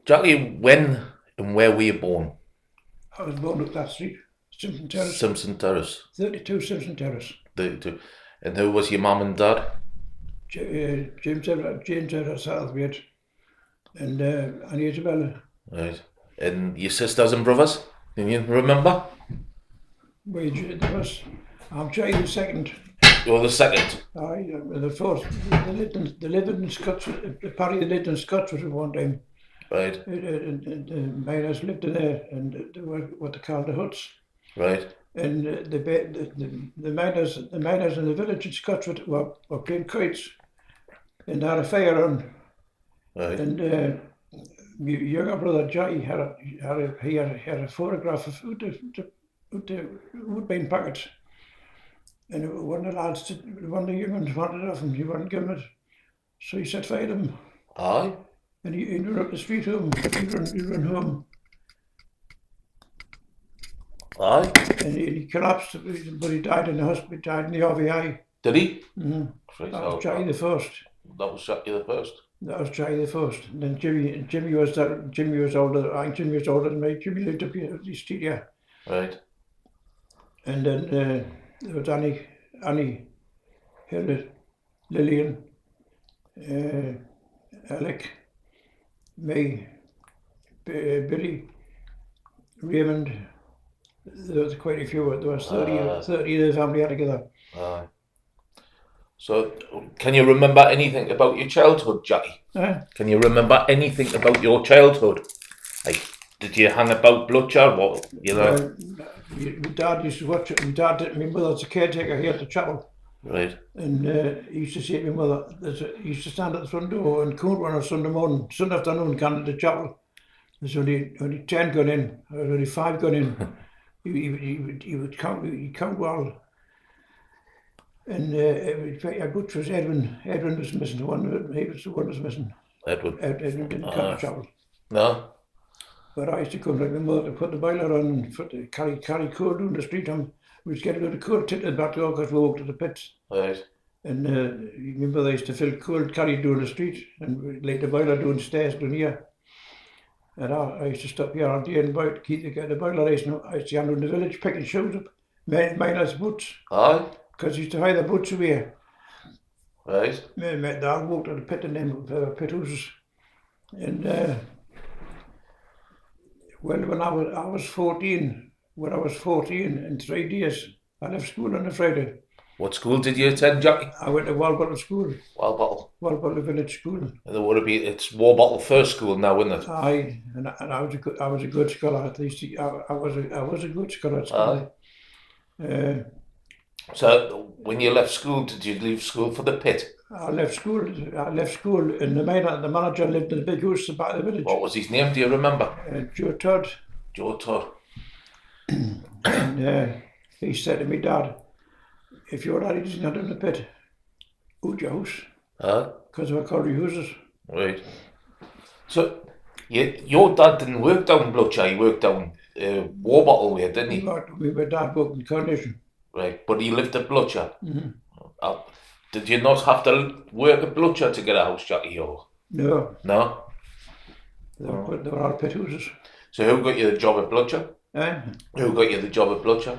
Jackie, when and where were you born? I was born up that street, Simpson Terrace. Simpson Terrace. 32 Simpson Terrace. And who was your mum and dad? James Evans, Satterthwaite, and Annie Isabella. Right. And your sisters and brothers? Can you remember? I'm Jay the second. You're the second? Aye, the first. They lived in Scots. The party they lived in Scots at one time. Right. Miners lived in there, and they were what they called the huts. Right. And the miners in the village in Scotland were playing kites, and they had a fire on. Right. And my younger brother Jackie had a photograph of the woodbine packets, and one of the young ones wanted it off him. He wouldn't give him it, so he set fire to him. Aye. And he ran up the street home. He ran home. Aye. And he collapsed, but he died in the hospital. He died in the RVI. Did he? Mm-hmm. Right. That was Jackie the first. That was Jackie the first. That was Jackie the first. And then Jimmy was older. I think Jimmy was older than me. Jimmy lived up here at the street, yeah. Right. And then there was Annie, Hilda, Lillian, Alec, me, Billy, Raymond. There was quite a few. There was 30 of the family altogether. Aye. So, can you remember anything about your childhood, Jackie? Can you remember anything about your childhood? Like, did you hang about Blucher? What, you know? My dad used to watch it. My mother's a caretaker here at the chapel. Right. And he used to say to my mother, he used to stand at the front door and count on a Sunday afternoon, come to the chapel. There's only 10 gone in, or only 5 gone in. He would count well. And a butcher was Edwin. Edwin was missing. He was the one was missing. Edwin didn't come to chapel. No. But I used to come like my mother to put the boiler on and carry coal down the street. We was getting a lot of coal tipped at the back door because we walked to the pits. Right. And my mother used to fill coal, carry down the street, and we'd lay the boiler downstairs down here. And I used to stop here on the end to keep the boiler racing. I used to go down the village picking shoes up, miners' boots. Aye. Because he used to hide the boots away. Right. My dad walked to the pit and then pit houses. And when I was 14, in 3 days, I left school on a Friday. What school did you attend, Jackie? I went to Walbottle School. Walbottle Village School. And there would have been, it's Walbottle First School now, isn't it? Aye, and I was a good scholar. At least I was a good scholar at school. So when you left school, did you leave school for the pit? I left school, and the manager lived in the big house at the back of the village. What was his name? Do you remember? Joe Todd. Joe Todd. And he said to me, Dad, if your daddy doesn't get in the pit, out your house. Because we're curry houses. Right. So your dad didn't work down Blucher, he worked down Warbottle way, didn't he? My dad worked in Coronation. Right, but he lived at Blucher. Mm-hmm. Did you not have to work at Blucher to get a house, Jackie? Or? No. No? They were all pit houses. So who got you the job at Blucher? Who got you the job at Blucher?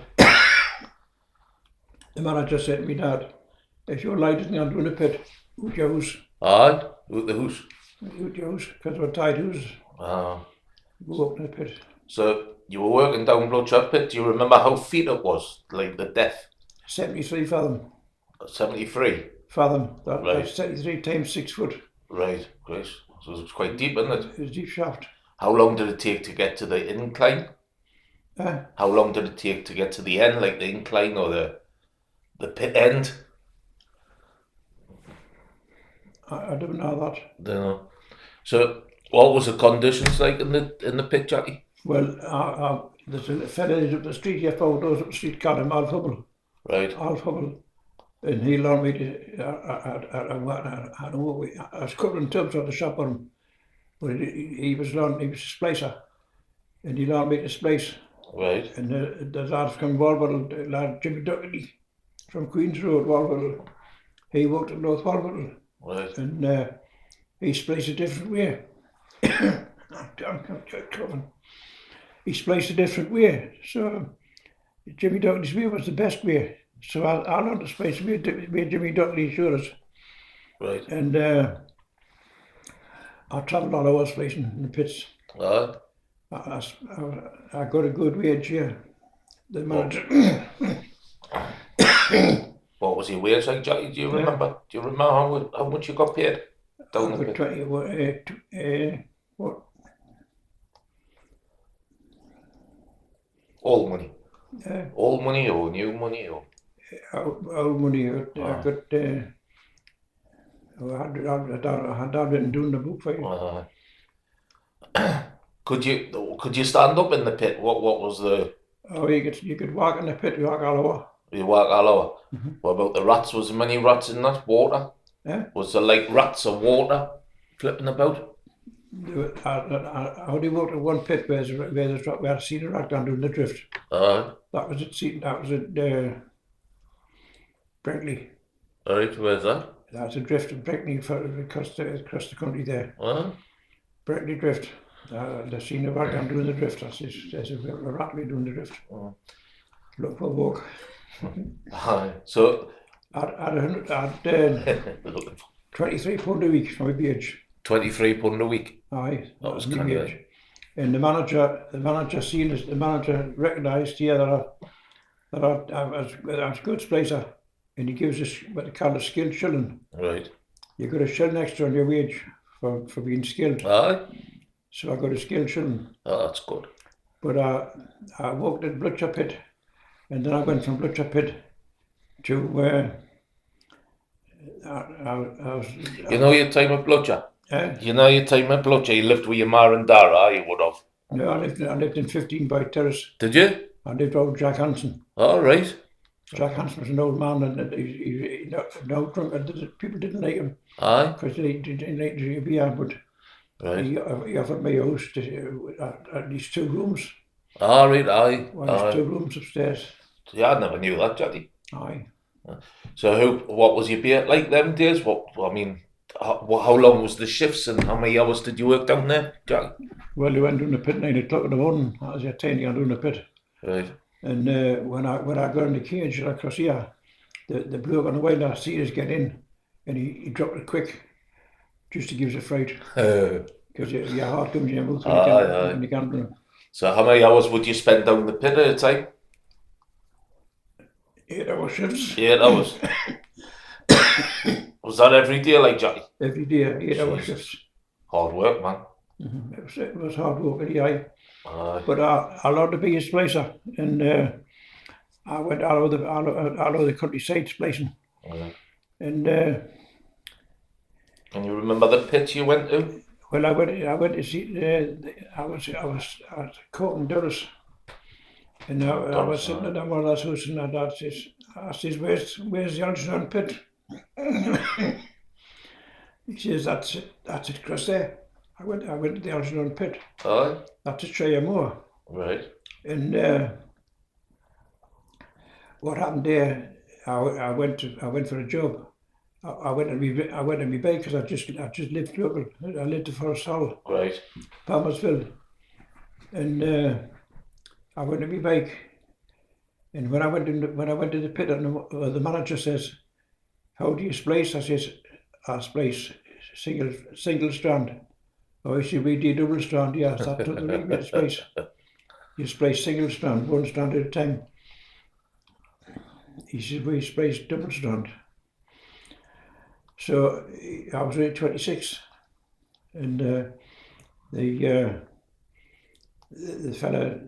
The manager said to me, Dad, if your light isn't going to do in a pit, out your house. Aye, out the house. Out your house, because we're tight houses. Go up in the pit. So you were working down Blucher pit. Do you remember how feet it was, like the depth? 73 fathom. 73? Fathom. Right. That's 73 times 6 foot. Right, great. So it was quite deep, isn't it? It was a deep shaft. How long did it take to get to the incline? How long did it take to get to the end, like the incline or the pit end? I don't know that. Don't know. So what was the conditions like in the pit, Jackie? Well, there's a fella up the street here, four doors up the street, called him Alf Hubble. Right. Alf Hubble. And he learned me to, I was covering tubs on the shop on him. But he was a splicer. And he learned me to splice. Right. And the lad from Walbottle, lad Jimmy Duckley, from Queen's Road, Walbottle, he worked at North Walbottle. Right. And he spliced a different way. He spliced a different way. So Jimmy Duckley's way was the best way. So I learned to splice the way Jimmy Duckley showed us. Right. And I travelled all over splicing in the pits. Aye. I got a good wage here. The manager. What was your wage like, Jackie? Do you remember? Do you remember how much you got paid down the pit? 20, what? Old money. Old money or new money or? Old money. I got. I had that written down in the book for you. Could you stand up in the pit? What was the? Oh, you could walk in the pit. You walk all over. You walk all over. What about the rats? Was there many rats in that water? Was there like rats or water flipping about? I only walked in one pit where I seen a rat down the drift. That was it. That was at Brinkley. Alright, where's that? That's a drift in Brinkley across the country there. Brinkley drift. I seen a rat down doing the drift. There's a rat doing the drift. Look for a walk. So I'd £23 a week for my wage. £23 a week. Aye, that was kind of. And the manager seen us. The manager recognised that I was a good splicer, and he gives us what they call a skilled shilling. Right. You got a shilling extra on your wage for being skilled. Aye. So I got a skilled shilling. Oh, that's good. But I worked at Blucher pit, and then I went from Blucher pit to you know your time at Blucher? You know your time at Blucher? You lived with your ma and Dara, you would have. No, I lived in 15 by Terrace. Did you? I lived with Jack Hansen. All right. Jack Hansen was an old man, and he no drunk. People didn't like him. Aye. Because they didn't like the beer, but he offered me a house at least 2 rooms. All right, aye. Well, 2 rooms upstairs. Yeah, I never knew that, Jackie. Aye. So what was your beer like them days? How long was the shifts and how many hours did you work down there, Jack? Well, you went down the pit 9 o'clock in the morning. As you're 10, you went down the pit. Right. And when I got in the cage across here, the bloke on the way last see us get in, and he dropped it quick, just to give us a fright. Because your heart comes in your mouth when you can't do it. So how many hours would you spend down the pit at a time? 8-hour shifts. 8 hours. Was that every day, like Jackie? Every day, 8-hour shifts. Hard work, man. It was hard work, but I learned to be a splicer, and I went all over the countryside splicing. And can you remember the pit you went to? Well, I went to see. I was caught in Durris, and I was sitting in one of those houses, and I says, "Where's the Algernon pit?" He says, "That's across there." I went to the Algernon pit. Aye. That's a tray or more. Right. And what happened there? I went for a job. I went on my bike because I just lived local. I lived in Forest Hall. Right. Palmersville. And I went on my bike. And when I went to the pit, and the manager says, "How do you splice?" I says, "I splice single strand." Oh, he said, "We do double strand." Yes, that's the right way to splice. You splice single strand, 1 strand at a time. He said, "We splice double strand." So I was only 26, and the fella,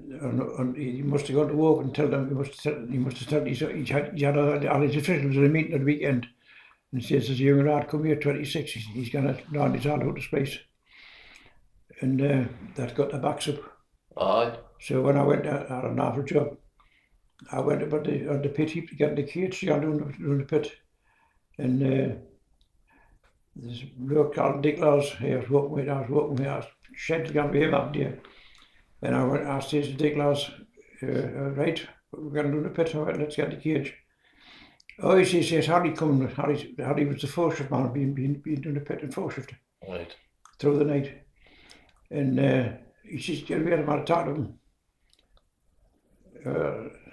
he must have gone to work and tell them. He must have told he had all his officials at a meeting at the weekend, and he says, "There's a young lad come here, 26. He's going to learn his all how to splice." And that got the backs up. Aye. So when I went out on an awful job, I went up on the pit heap to get in the cage, down the pit, and this bloke called Dick Laws, I was walking with, I was shed going to him up there. And I said to Dick Laws, "Right, we're going to do the pit, all right, let's get the cage." Oh, he says, Harry coming. Harry was the 4th shift man, being doing the pit in 4th shift. Right. Through the night. And he says, "Get away, I'm going to talk to him."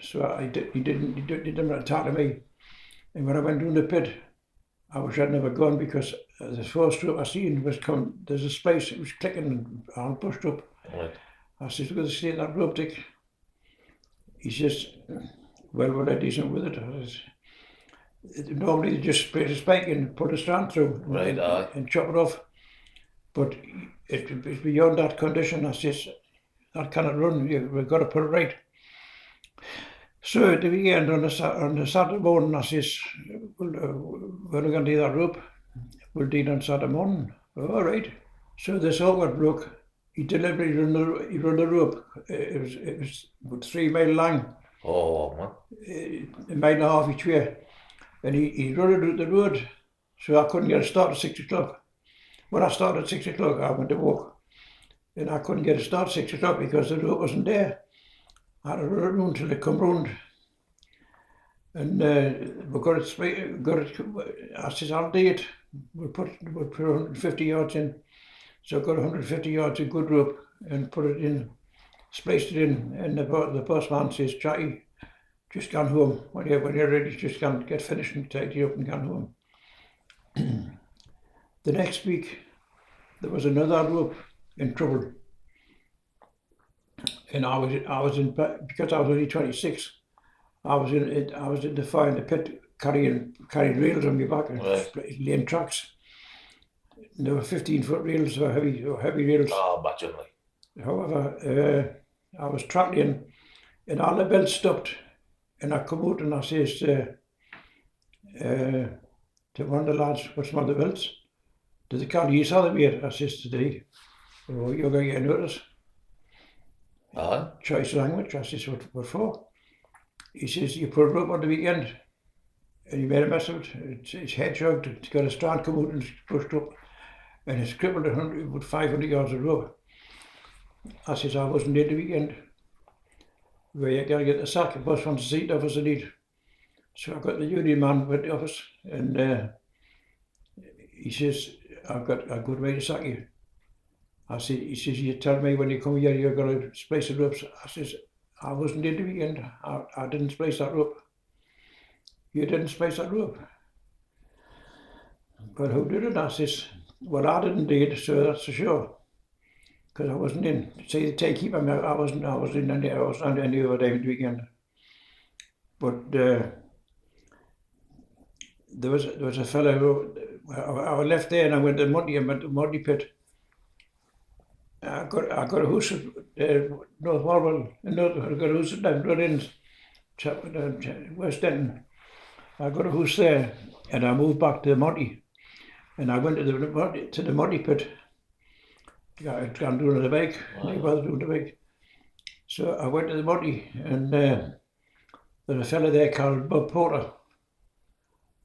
So he didn't want to talk to me. And when I went down the pit, I wish I'd never gone, because the first rope I seen was coming. There's a space, it was clicking and I pushed up. Right. I said, "We're going to stay in that rope, Dick." He says, "Well, we're not decent with it." I says, "Normally they just spray the spike and put a strand through and chop it off. But it's beyond that condition." I says, "That cannot run, we've got to put it right." So at the weekend, on the Saturday morning, I says, "We're going to do that rope. We'll do it on Saturday morning." "All right." So this auger broke. He deliberately run the rope. It was about 3 miles long. Oh, man. A mile and a half each way. And he run it out the road. So I couldn't get a start at 6 o'clock. When I started at 6 o'clock, I went to walk. And I couldn't get a start at 6 o'clock because the rope wasn't there. I had to run it round till it come round. And we got it. I says, "I'll do it. We'll put 150 yards in." So I got 150 yards of good rope and put it in, spliced it in. And the postman says, "Jackie, just gone home. When you're ready, just get finished and tidy up and gone home." The next week, there was another rope in trouble. And I was in, because I was only 26, I was in the fire in the pit carrying rails on my back and laying tracks. And there were 15-foot rails, or heavy rails. Oh, imagine. However, I was trackling and all the belts stopped, and I come out and I says to one of the lads, "What's one of the belts?" "Do they call you Satterthwaite?" I says to the, "Oh, you're going to get a notice." Choice language. I says, "What for?" He says, "You put a rope on the weekend and you made a mess of it. It's hedgehog, it's got a strand come out and it's pushed up, and it's crippled 500 yards of rope." I says, "I wasn't in the weekend. Where you gotta get the sack, the boss wants to see the office I need." So I got the union man with the office, and he says, "I've got a good way to sack you." He says, "You tell me when you come here you're going to splice the ropes." I says, "I wasn't in the weekend. I didn't splice that rope." "You didn't splice that rope?" "But who did it?" I says, "Well, I didn't do it, so that's for sure. Because I wasn't in. Say the takekeeper, I wasn't on any other day in the weekend." But there was a fellow who, I left there and I went to the Monday pit. I got a house at North Warwell, I got a house at Dunedin, West Denton. I got a house there, and I moved back to the Monty, and I went to the Monty pit. I can't do it on the bike. I bother doing the bike. So I went to the Monty, and there's a fella there called Bob Porter.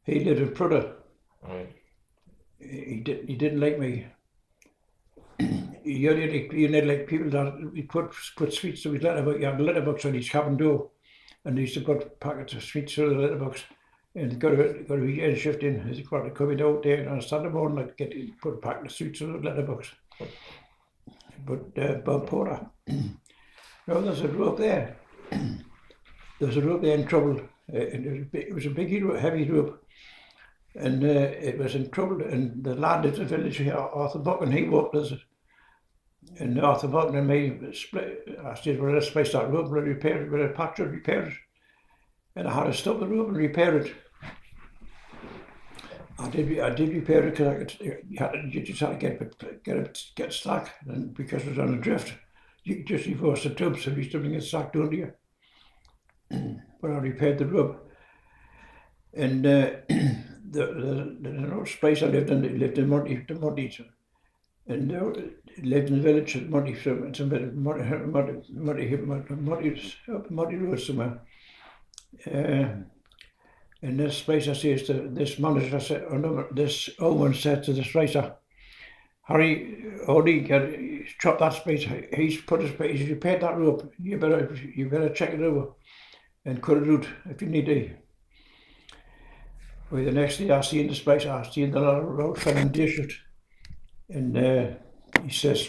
He lived in Prudder. Right. He didn't like me. You need like people that we put sweets to his letterbox. He had a letterbox on his cabin door, and he used to put packets of sweets through the letterbox. And got a weekend shift in. He's got to come out there on a Saturday morning, I'd put a packet of sweets through the letterbox. But Bob Porter, no, there's a rope there. There's a rope there in trouble. It was a big heavy rope, and it was in trouble. And the lad in the village here, Arthur Buchan, he walked us. And Arthur Buchan and me I said, "Well, let's splice that rope, we'll repair it, with a patch and repair it." And I had to stop the rope and repair it. I did repair it because you just had to get slack, and because it was on a drift, you just reverse the tube, so you used to bring it slack under you. But I repaired the rope, and the place I lived in Monty, and lived in the village at Monty Road somewhere. In this place, I says to this manager, this Owen said to the splicer, "Harry, chop that space. He's repaired that rope. You better check it over and cut it out if you need to." Well, the next day I seen the space, I seen the road fell in district, and he says,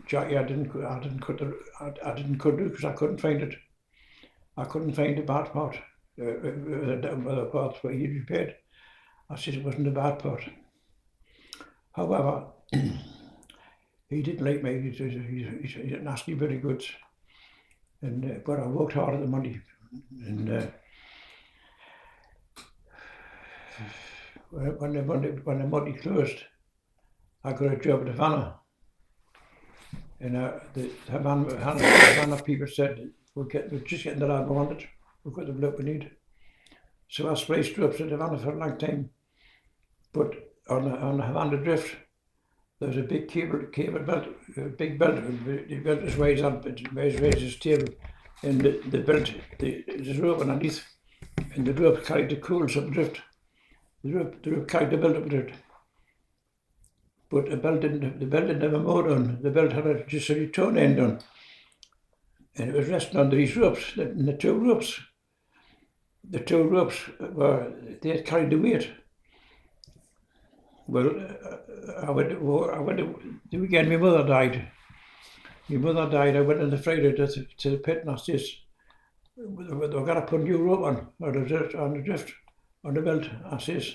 Jackie, I didn't cut it because I couldn't find it. I couldn't find the bad part. The parts where he repaired. I said it wasn't a bad part. However, he didn't like me. He didn't ask me very good. And but I worked hard at the money. And when the money closed, I got a job at Havana. And the Havana people said, we're just getting the lad we wanted. We've got the bloke we need. So I spliced ropes at Havana for a long time. But on the Havana Drift, there was a big cable belt, a big belt. The belt was raised on, his table. And the belt, there's a rope underneath. And the rope carried the coils up the drift. The rope carried the belt up the drift. But the belt didn't have a motor on. The belt had just a torn end on. And it was resting under these ropes, the two ropes. The two ropes they had carried the weight. Well, I went the weekend my mother died. I went on the Friday to the pit and I says, we've got to put a new rope on the drift, on the belt. I says,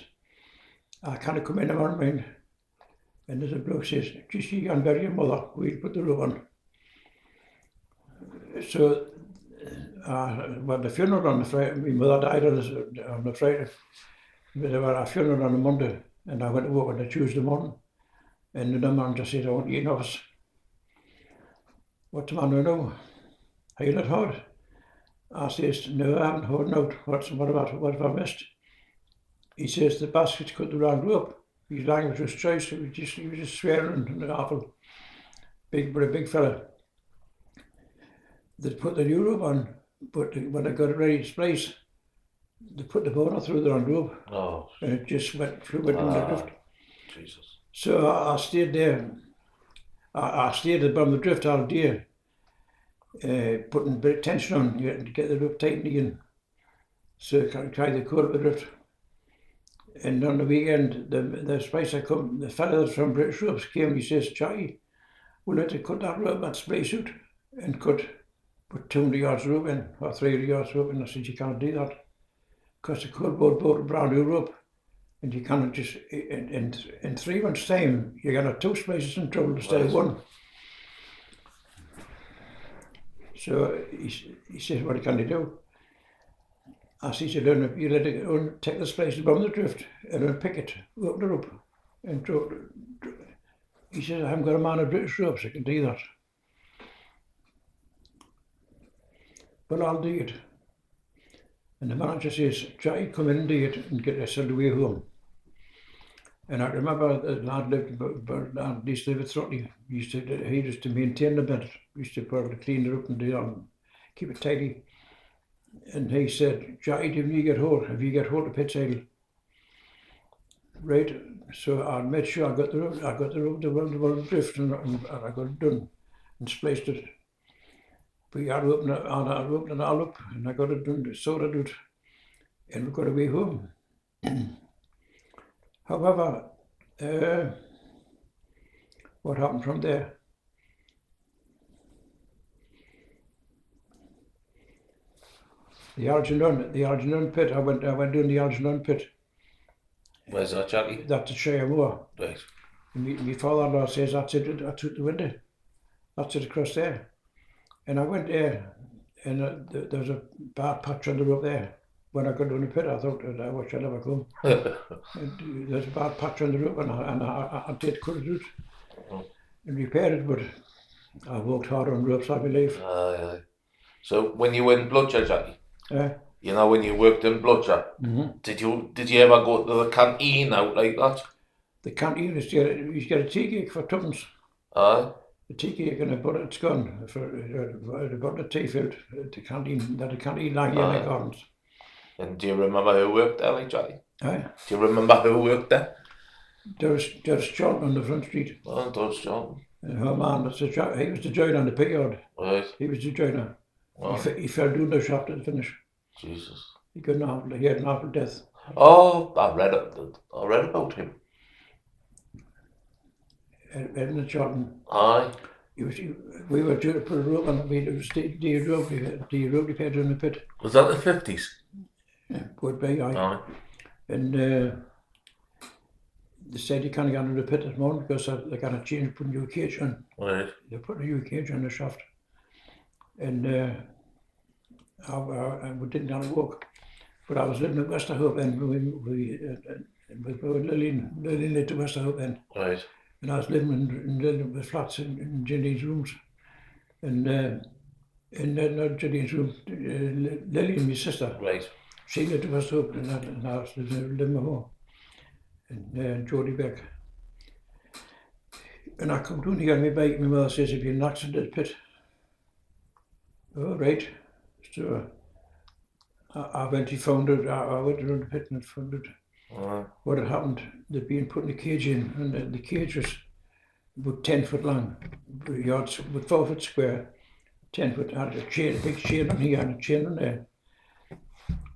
I can't come in tomorrow morning. And there's a bloke says, just you can bury your mother, we'll put the rope on. So, well, the funeral on the Friday, my mother died on the Friday. There was a funeral on the Monday, and I went to work on the Tuesday morning. And the man just said, I want you in office. What's the man to know? Are you not heard? I says, no, I haven't heard out. What have I missed? He says, the basket cut the wrong rope. His language was choice, he was just swearing and awful. Big fella. They put the new rope on, but when I got it ready to splice, they put the boner through the wrong rope. Oh. And it just flew in the drift. Jesus. So I stayed there. I stayed at the bottom of the drift all day, putting a bit of tension on to get the rope tightened again. So I can try the coil of the drift. And on the weekend, the splicer come, the fella that's from British Ropes came, he says, Charlie, we'll let you cut that rope, that splice out, and put 200 yards rope in, or 300 yards rope in. I said, you can't do that, because the coil board bought a brand new rope, and you cannot just, in 3 months' time, you're going to have 2 splices in trouble instead of 1. So he says, what can you do? I said, you let it take the splice above the drift and unpick it, open it up, and throw it. He says, I haven't got a man of British Ropes, I can do that. But I'll do it. And the manager says, Jackie, come in and do it and get yourself away home. And I remember the lad used to live at Throttley. He used to maintain the bed. He used to probably clean it up and do it, keep it tidy. And he said, Jackie, have you got hold of pit saddle? Right, so I made sure I got the rope the drift and I got it done and spliced it. But I opened it all up and I got it done, sorted it, and we got away home. However, what happened from there? The Algernon pit, I went down the Algernon pit. Where's that, Jackie? That's at Shire Moor. Right. My father-in-law says, that's it, I took the window. That's it across there. And I went there, and there was a bad patch on the rope there. When I got down the pit, I thought, I wish I'd never come. And there's a bad patch on the rope, and I did cut it out and repair it, but I worked hard on ropes, I believe. Aye. So when you were in Blucher, Jackie, you know, when you worked in Blucher, did you ever go to the canteen out like that? The canteen, you get a tea cake for tuppence. Aye. The tea cake and a butter, it's gone. For a butter tea filled at the canteen, lying in the gardens. And do you remember who worked there, like, Jackie? Aye. Do you remember who worked there? There was John on the front street. Oh, there's John. Oh man, he was the joiner on the pig yard. Right. He was the joiner. Wow. He fell down the shaft at the finish. Jesus. He had an awful death. Oh, I read about him. Edmund Jordan. Aye. we were due to put a rope on. It was the rope repaired in the pit. Was that the 50s? Yeah, would be, aye. Aye. And they said you can't get under the pit at the moment because they got to change, put a new cage on. Right. They put a new cage on the shaft. And we didn't have to walk. But I was living at Westerhope then. We Lillian lived at Westerhope then. Right. And I was living in the flats in Jenny's rooms. And not Jenny's room, Lillian, my sister. Right. She lived at Westerhope and I was living at home. And Jodie Beck. And I come down here on my bike, my mother says there'd been an accident at the pit. Oh, right. So I went and found it. I went around the pit and found it. What had happened, they'd been putting a cage in, and the cage was about 10 foot long, yards, about 4 foot square, 10 foot, had a chain, a big chain on here and a chain on there.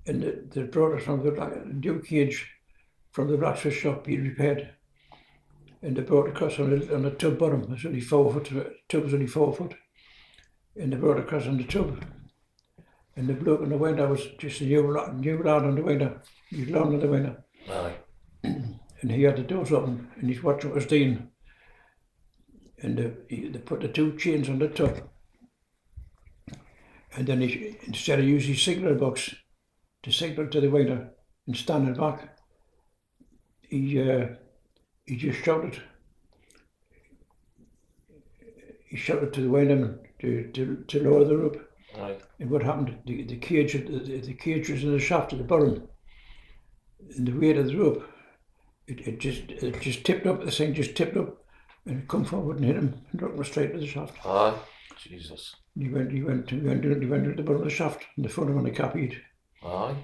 And they brought it from the new cage from the blacksmith shop, being repaired. And they brought it across on the tub bottom. It was only 4 foot, the tub was only 4 foot. And they brought it across on the tub. And the bloke on the window was just a new lad on the window. He was lying on the window. Aye. And he had the doors open and he's watching what was doing. And they put the 2 chains on the top. And then instead of using his signal box to signal to the window and standing back, he just shouted. He shouted to the windowman to lower the rope. Right. And what happened? The cage was in the shaft at the bottom. And the weight of the rope, it just tipped up. The thing just tipped up, and it come forward and hit him and knocked him straight to the shaft. Aye. Jesus. He went to the bottom of the shaft, and the front of him on the capied. Aye.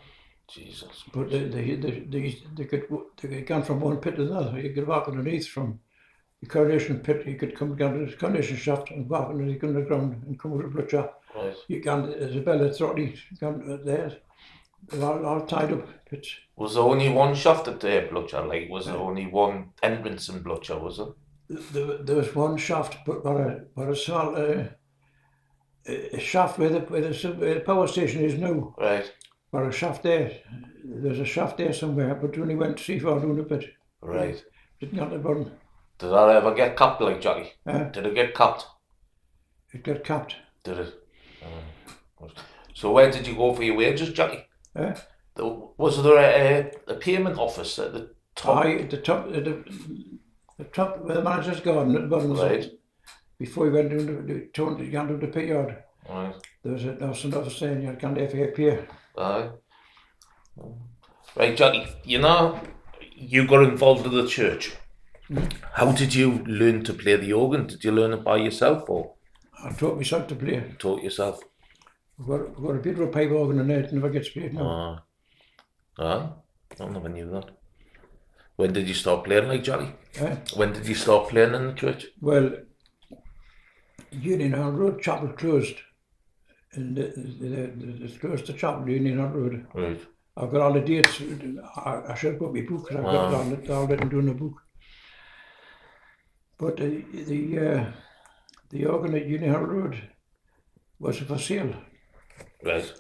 Jesus. But they could gone from one pit to another. You could walk underneath from the coronation pit. You could come down to the coronation shaft and walk underneath the ground and come over to Blucher. Right. You can, Isabella Throtty, there. They're all tied up. Was there only one shaft at the Blucher? Like, was there only one entrance in Blucher, was it? There was one shaft, but a small a shaft where the power station is now. Right. Or a shaft there. There's a shaft there somewhere, but we only went to see if I was doing a bit. Right. Didn't get the button. Did that ever get capped, like, Jackie? Did it get capped? It got capped. Did it? So where did you go for your wages, Jackie? Was there a payment office at the top? Aye, at the top where the manager's garden at the bottom. Right. Before you went into the pit yard. Right. There was an officer saying you can't have a pay. Aye. Right, Jackie, you know, you got involved with the church. How did you learn to play the organ? Did you learn it by yourself, or? I taught myself to play. You taught yourself? We've got a beautiful pipe organ in there, it never gets played now. I never knew that. When did you start playing, like, Jackie? When did you start playing in the church? Well, Union Hall Road chapel closed. And it's closed the chapel, Union Hall Road. Right. I've got all the dates. I should have got my book, because I've got all that in the book. But the organ at Union Hall Road was for sale. Right.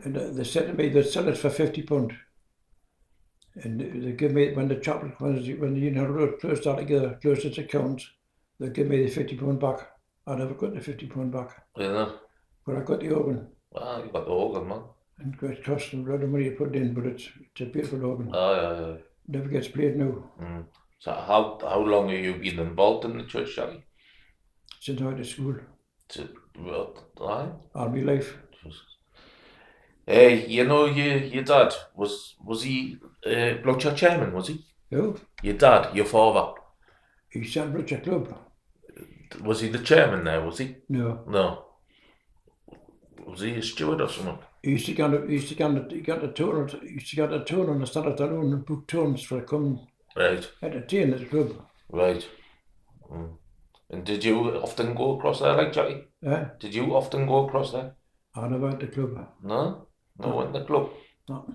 And they said to me they'd sell it for £50. And they give me, when the chapel, when the Union Hall Road closed altogether, closed its accounts, they give me the £50 back. I never got the £50 back. Yeah. But I got the organ. You got the organ, man. And it cost a lot of money to put it in, but it's a beautiful organ. Yeah. Never gets played now. So how long have you been involved in the church, Jackie? Since I went to school. All my life. Hey, you know, your dad, was he Blucher chairman, was he? Who? Your dad, your father. He sat Blucher Club. Was he the chairman there, was he? No. Was he a steward or something? He used to get a tour on the Satterthwaite and book tours for coming. Right. Entertain at the club. Right. And did you often go across there, like, Jackie? Did you often go across there? I never went to the club. No? No, went to the club? No.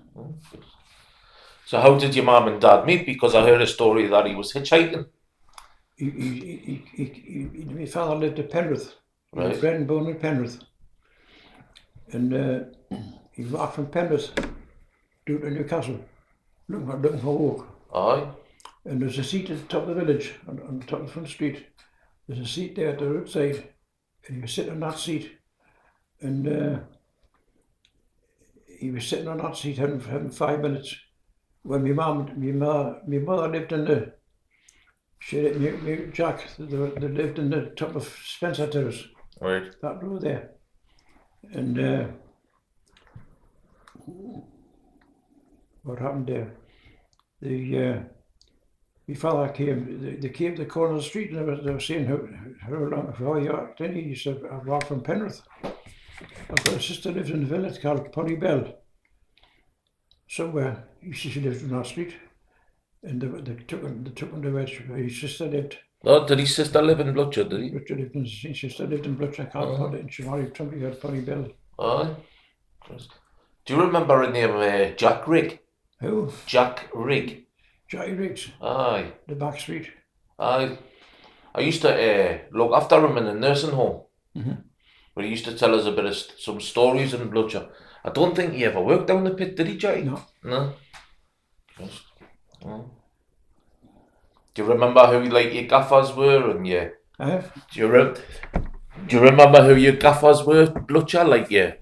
So how did your mum and dad meet? Because I heard a story that he was hitchhiking. my father lived at Penrith. He was Right. bred and born in Penrith. And he walked from Penrith down to Newcastle, looking for work. Aye. And there's a seat at the top of the village, on the top of the front street. There's a seat there at the roadside, and he was sitting on that seat. And he was sitting on that seat having 5 minutes. When my mother lived in the, Jack, they lived in the top of Spencer Terrace, Right. that road there. And what happened there? My father came, they came to the corner of the street, and they were saying, how are you acting? He said, I walk from Penrith. I've got a sister lives in the village called Polly Bell. Somewhere, she lived on our street. And they took him to where his sister lived. Oh, did his sister live in Blucher, did he? His sister lived in Blucher, called Polly, and she married somebody called Polly Bell. Aye. Do you remember the name Jack Rigg? Who? Jack Rigg. Jackie Riggs. Aye. The back street. Aye. I used to look after him in a nursing home. Where he used to tell us a bit of some stories in Blucher. I don't think he ever worked down the pit, did he, Jackie? No. No. Just, no. Do you remember who your gaffers were and your? Eh? Do you remember who your gaffers were, Blucher? Like you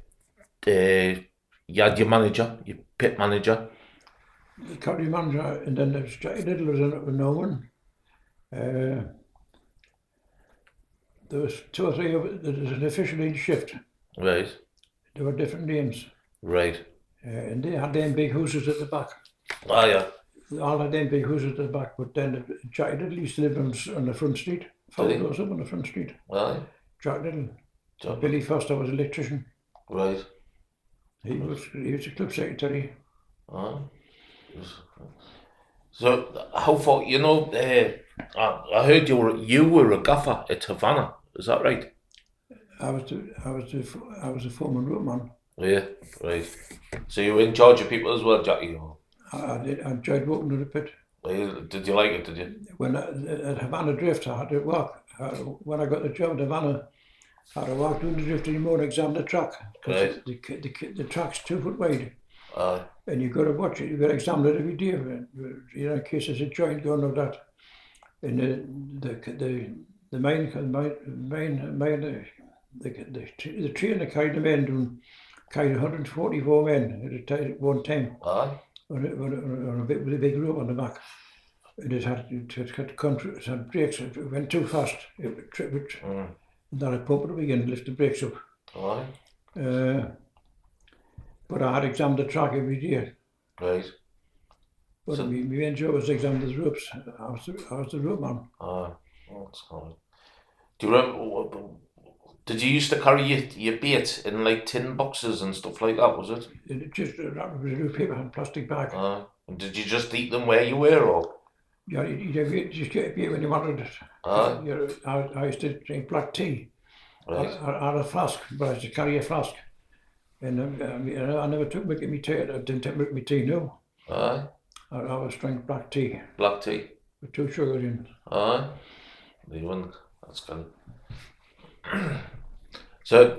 had your manager, your pit manager. The county manager, and then there's Jackie Little was in Norman. There was 2 or 3 of it. There was an official in shift. Right. There were different names. Right. And they had them big houses at the back. Ah, yeah. All had them big houses at the back, but then Jackie Little used to live on the front street. 4 doors up on the front street. Aye. Jack Little. Billy Foster was an electrician. Right. He was a club secretary. Aye. So how far? You know, I heard you were a gaffer at Havana. Is that right? I was a foreman roadman. Yeah. Right. So you were in charge of people as well, Jackie? I enjoyed walking to the pit. Did you like it? Did you? When at Havana Drift, I had to walk. When I got the job at Havana, I had to walk down the drift anymore and examine the track. Right. The track's 2 foot wide. Aye. And you've got to watch it, you've got to examine it every day, you know, in case there's a joint going or that. And the train that carried the men down carried 144 men at one time. Aye. On a big rope on the back. And it had brakes, it went too fast, it would trip it. And then I pump it up again and lift the brakes up. Aye. But I had to examine the track every day. Right. But my main job was to examine the ropes. I was the rope man. Aye. That's good. Do you remember? Did you used to carry your bait in like tin boxes and stuff like that? Was it? It just wrapped with a paper and plastic bag. Aye. And did you just eat them where you were, or? Yeah, you just get a bait when you wanted it. Aye. I used to drink black tea. Right. I had a flask, but I used to carry a flask. And I never took milk in my tea. I didn't take milk in my tea, no. Aye. I always drank black tea. Black tea. With 2 sugars in. Aye. That's good. So,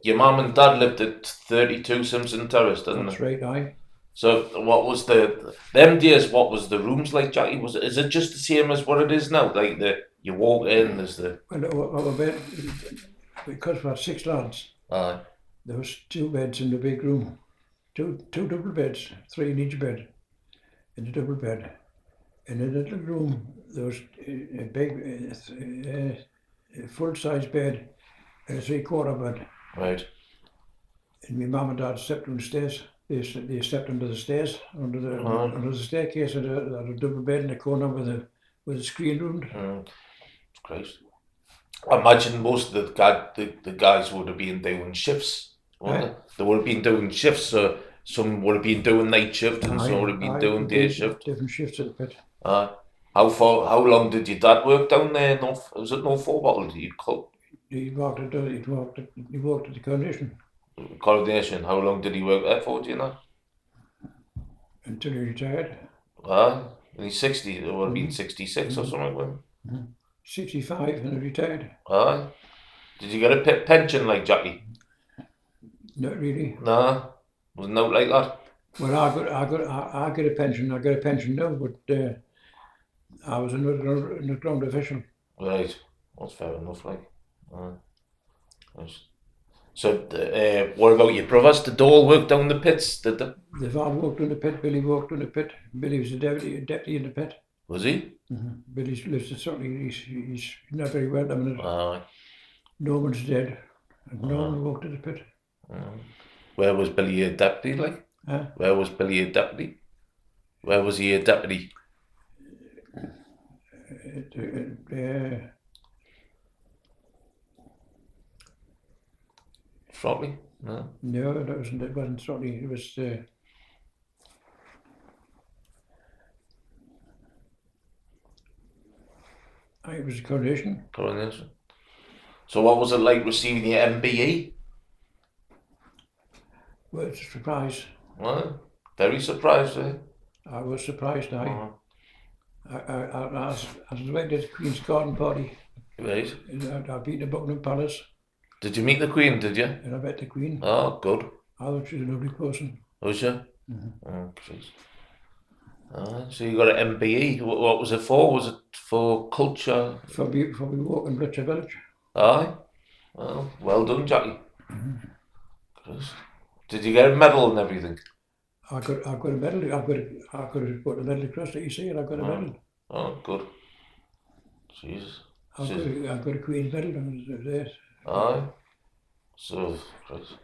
your mum and dad lived at 32 Simpson Terrace, didn't they? That's right, aye. So, what was them days? What was the rooms like, Jackie? Is it just the same as what it is now? Like you walk in, there's the. Well, because we had 6 lads. Aye. There was 2 beds in the big room, two double beds, 3 in each bed, in the double bed. And in the little room, there was a big, full-size bed and a 3/4 bed. Right. And my mum and dad slept on the stairs. They slept under the stairs, under the staircase. Had a double bed in the corner with a screen room. Christ. I imagine most of the guys would have been doing shifts. They would have been doing shifts, so some would have been doing night shift and some would have been doing day shift. Different shifts at the pit. How long did your dad work down there? Was it North Forbottle? He worked at the Coronation. Coronation. How long did he work there for? Do you know? Until he retired. And he's 60. It would have been 66 or something like that. 65 and I retired. Aye. Did you get a pension like Jackie? Not really. No, wasn't out like that. Well, I got a pension. I got a pension now, but I was an underground official. Right, that's fair enough. Like, yes. So, what about your brothers? Did they all work down the pits? Did they? They've all worked in the pit. Billy worked in the pit. Billy was a deputy in the pit. Was he? Billy lives in Sutton. He's not very well at the minute. Aye. Norman's dead. And Norman worked in the pit. Where was Billy a deputy? Like, where was Billy a deputy? Where was he a deputy? Frotley? No. No, it wasn't Sutton. It was. I think it was a coronation. Coronation. So what was it like receiving your m.b.e? Well, it's a surprise. Well, very surprised, eh? I was surprised. I was invited to the Queen's garden party. Right. I've been to Buckingham Palace. Did you meet the Queen, did you? And I met the Queen. Oh, good. I thought she was a lovely person. Was she? Oh, jeez. So you got an m.b.e. What was it for? Was it for culture? For me walking Blucher village. Aye. Well done, Jackie. Did you get a medal and everything? I got a medal. I could have put a medal across that you see, and I got a medal. Oh, good. Jesus. I got a Queen's medal and it was there. Aye. So, Christ.